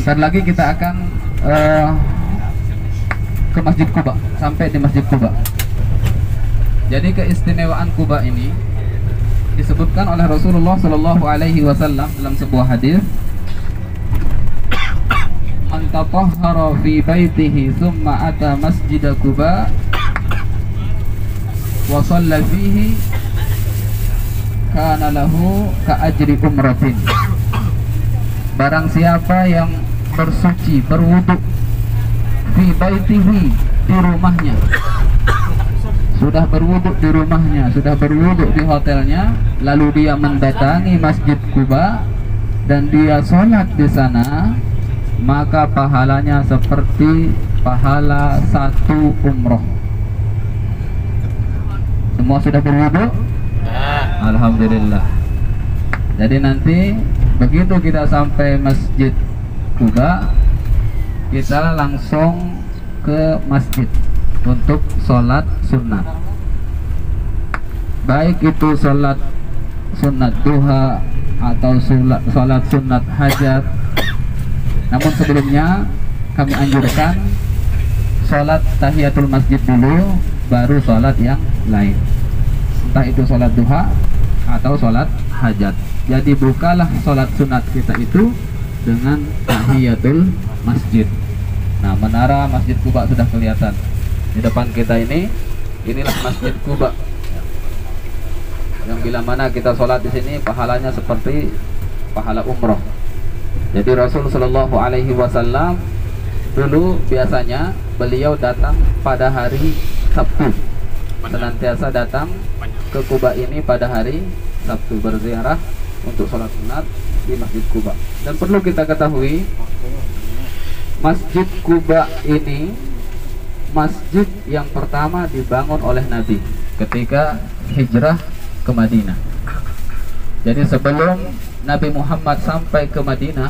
Sebentar lagi kita akan ke Masjid Quba, sampai di Masjid Quba. Jadi keistimewaan Quba ini disebutkan oleh Rasulullah Shallallahu Alaihi Wasallam dalam sebuah hadis, "Man tatahhara fi baitihi thumma ata Masjid Quba wa shalla fihi kana lahu ka ajri umratin." Barang siapa yang bersuci, berwudu fi baitihi, di rumahnya, sudah berwudu di rumahnya, sudah berwudu di hotelnya, lalu dia mendatangi Masjid Quba dan dia sholat di sana, maka pahalanya seperti pahala satu umroh. Semua sudah berwudu? Alhamdulillah. Jadi nanti begitu kita sampai Masjid Quba, kita langsung ke masjid untuk sholat sunnah, baik itu sholat sunat duha atau sholat sunat hajat. Namun sebelumnya kami anjurkan sholat tahiyatul masjid dulu, baru sholat yang lain, entah itu sholat duha atau sholat hajat. Jadi bukalah sholat sunat kita itu dengan tahiyatul masjid. Nah, menara Masjid Quba sudah kelihatan di depan kita ini. Inilah Masjid Quba, yang bila mana kita sholat di sini pahalanya seperti pahala umroh. Jadi Rasul Shallallahu Alaihi Wasallam dulu biasanya beliau datang pada hari Sabtu, senantiasa datang ke Quba ini pada hari Sabtu, berziarah untuk sholat sunat di Masjid Quba. Dan perlu kita ketahui, Masjid Quba ini masjid yang pertama dibangun oleh Nabi ketika hijrah ke Madinah. Jadi sebelum Nabi Muhammad sampai ke Madinah,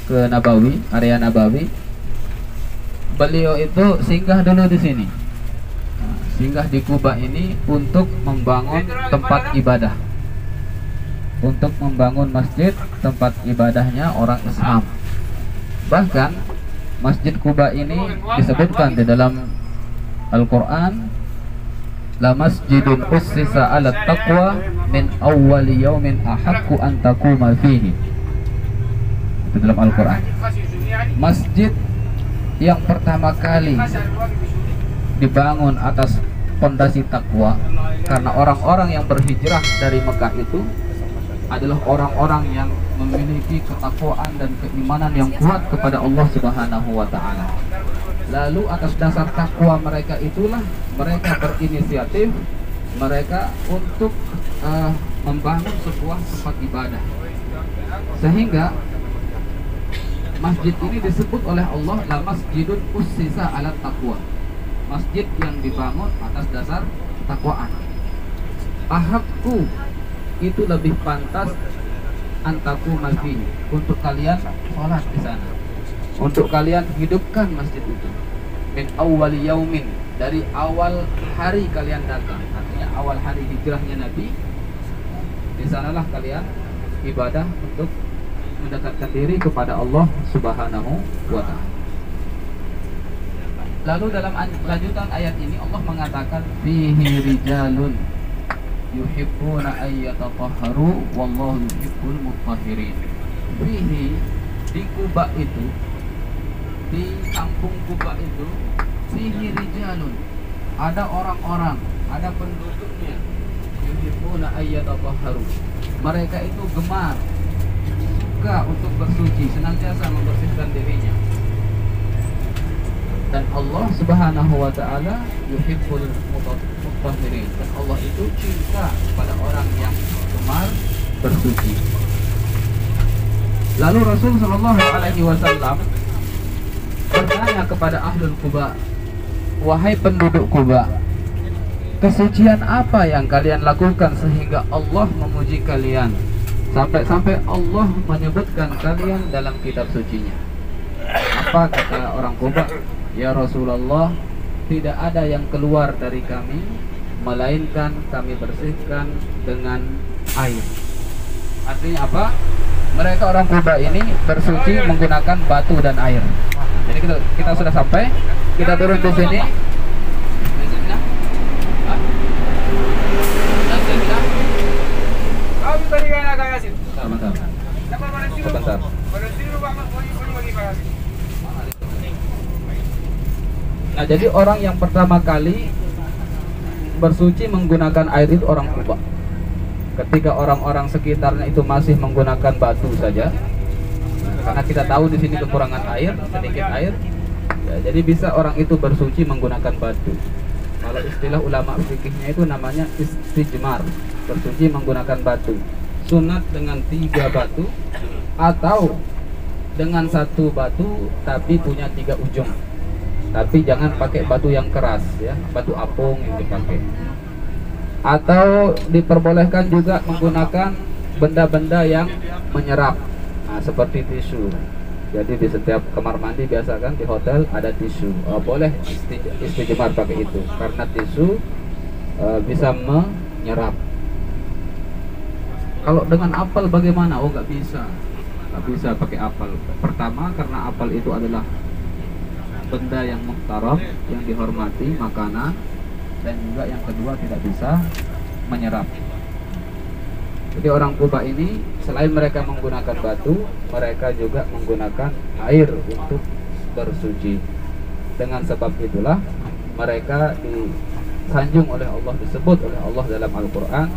ke Nabawi, area Nabawi, beliau itu singgah dulu di sini. Singgah di Quba ini untuk membangun tempat ibadah, untuk membangun masjid, tempat ibadahnya orang Islam. Bahkan Masjid Quba ini disebutkan di dalam Al-Quran, la masjidun ussisa ala taqwa min awwali yaumin ahaqqu an taquma fihi. Itu dalam Al-Quran. Masjid yang pertama kali dibangun atas fondasi takwa, karena orang-orang yang berhijrah dari Mekah itu adalah orang-orang yang memiliki ketakwaan dan keimanan yang kuat kepada Allah Subhanahu wa Ta'ala. Lalu atas dasar takwa mereka itulah mereka berinisiatif, mereka untuk membangun sebuah tempat ibadah, sehingga masjid ini disebut oleh Allah la masjidun ussisa ala taqwa, masjid yang dibangun atas dasar ketakwaan. Ahabku itu lebih pantas antaku masjid, untuk kalian sholat di sana, untuk kalian hidupkan masjid itu min awwali yaumin, dari awal hari kalian datang, artinya awal hari hijrahnya Nabi. Di sanalah kalian ibadah untuk mendekatkan diri kepada Allah Subhanahu wa Ta'ala. Lalu dalam lanjutan ayat ini Allah mengatakan fihi rijalun yuhibbuna ayyatahharu wallahu yuhibbul mutahhirin. Fihi, di Quba itu, di kampung Quba itu, fihi rijalun, ada orang-orang, ada penduduknya, yuhibbuna ayyatahharu, mereka itu gemar, suka untuk bersuci, senantiasa membersihkan dirinya. Dan Allah Subhanahu wa Ta'ala yuhibbul mutahhirin, dan Allah itu cinta pada orang yang gemar bersuci. Lalu Rasul Shallallahu Alaihi Wasallam bertanya kepada ahlul Quba, wahai penduduk Quba, kesucian apa yang kalian lakukan sehingga Allah memuji kalian, sampai-sampai Allah menyebutkan kalian dalam kitab sucinya? Apa kata orang Quba? Ya Rasulullah, tidak ada yang keluar dari kami melainkan kami bersihkan dengan air. Artinya apa? mereka orang Kuba ini bersuci menggunakan batu dan air. Jadi kita sudah sampai, kita turun di sini. Sebentar. Nah, jadi orang yang pertama kali bersuci menggunakan air itu orang Kuba. Ketika orang-orang sekitarnya itu masih menggunakan batu saja, karena kita tahu di sini kekurangan air, sedikit air, ya, jadi bisa orang itu bersuci menggunakan batu. Kalau istilah ulama fikihnya itu namanya istijmar, bersuci menggunakan batu. Sunat dengan 3 batu atau dengan 1 batu tapi punya 3 ujung. Tapi jangan pakai batu yang keras ya, batu apung yang dipakai. Atau diperbolehkan juga menggunakan benda-benda yang menyerap, nah, seperti tisu. Jadi di setiap kamar mandi biasa kan di hotel ada tisu, boleh istijmar pakai itu karena tisu bisa menyerap. Kalau dengan apel bagaimana? Oh, nggak bisa pakai apel. Pertama karena apel itu adalah benda yang muhtaram, yang dihormati, makanan. Dan juga yang kedua tidak bisa menyerap. Jadi orang Kuba ini selain mereka menggunakan batu, mereka juga menggunakan air untuk bersuci. Dengan sebab itulah mereka disanjung oleh Allah, disebut oleh Allah dalam Al-Quran,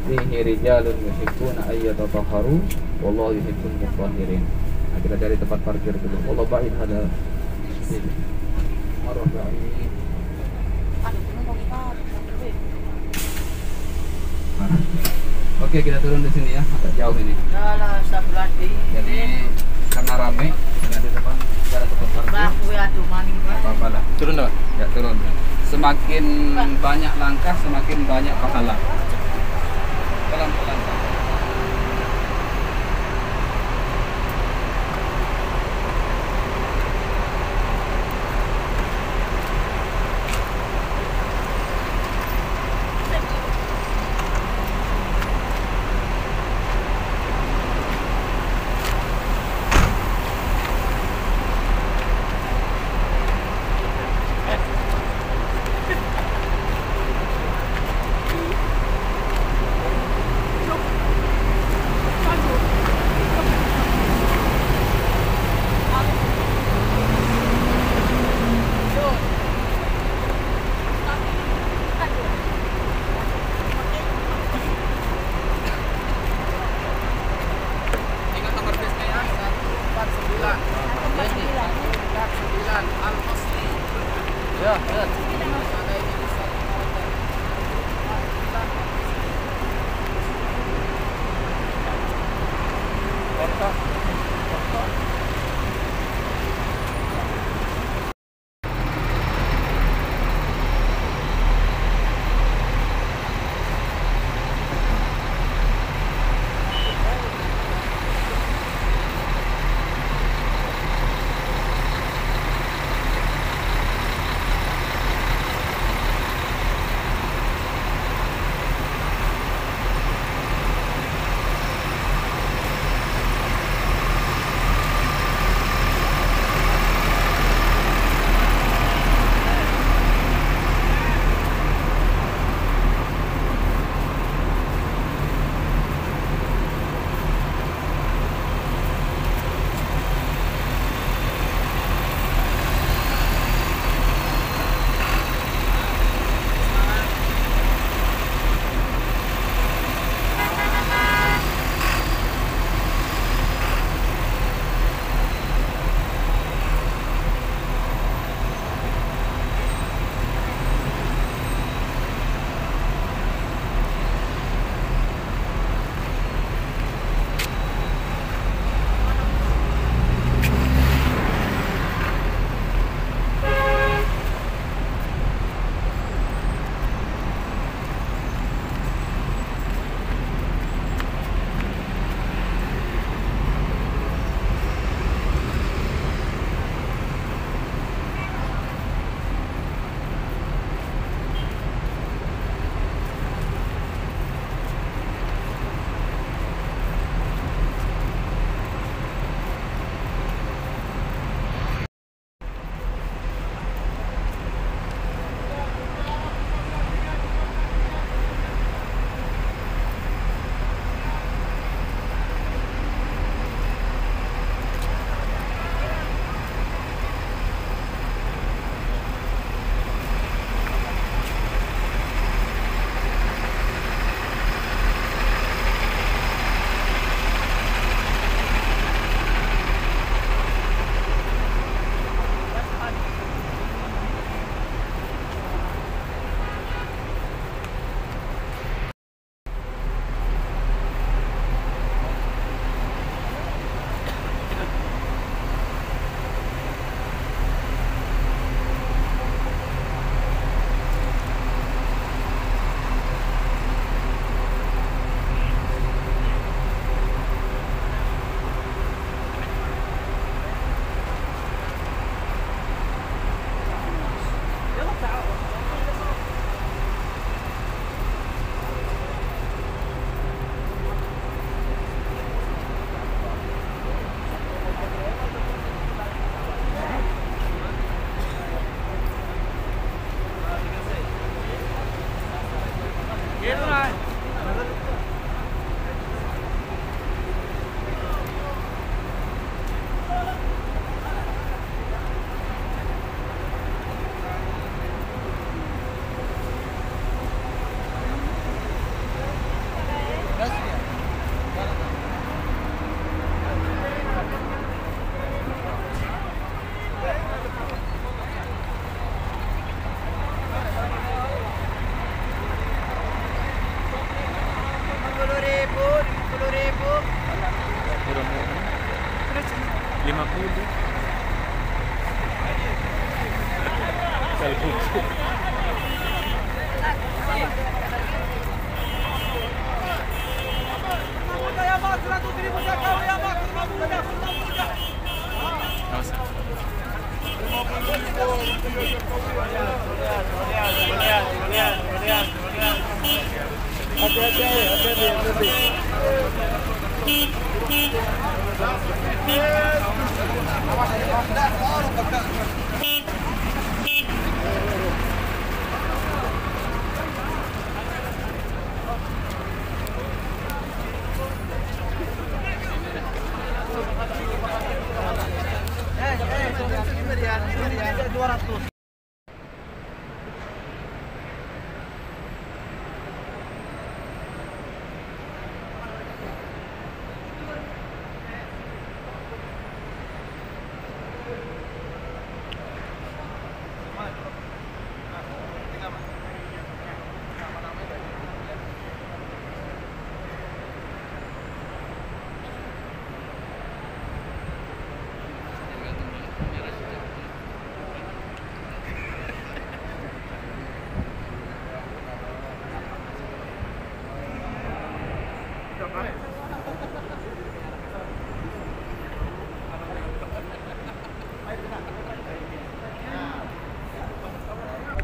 fihi rijalun yuhibbuna ayyatatahharu wallahu yuhibbul mutahhirin. Nah, kita cari tempat parkir dulu. Allah ba'id hada Ar-Rahim. Oke, kita turun di sini ya, agak jauh ini. Jadi karena rame, tidak di depan, tidak ada tempat parkir. Apa-apa lah. Turun dong? Ya, turun. Semakin banyak langkah, semakin banyak pahala. Pelan-pelan.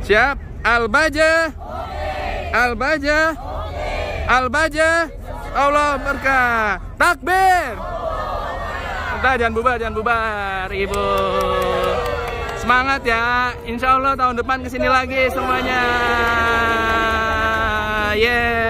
Siap, Al-Baja, Al-Baja, Al-Baja, Allah berkah, takbir. Udah, jangan bubar, Ibu. Semangat ya, insya Allah tahun depan kesini lagi semuanya. Yeah.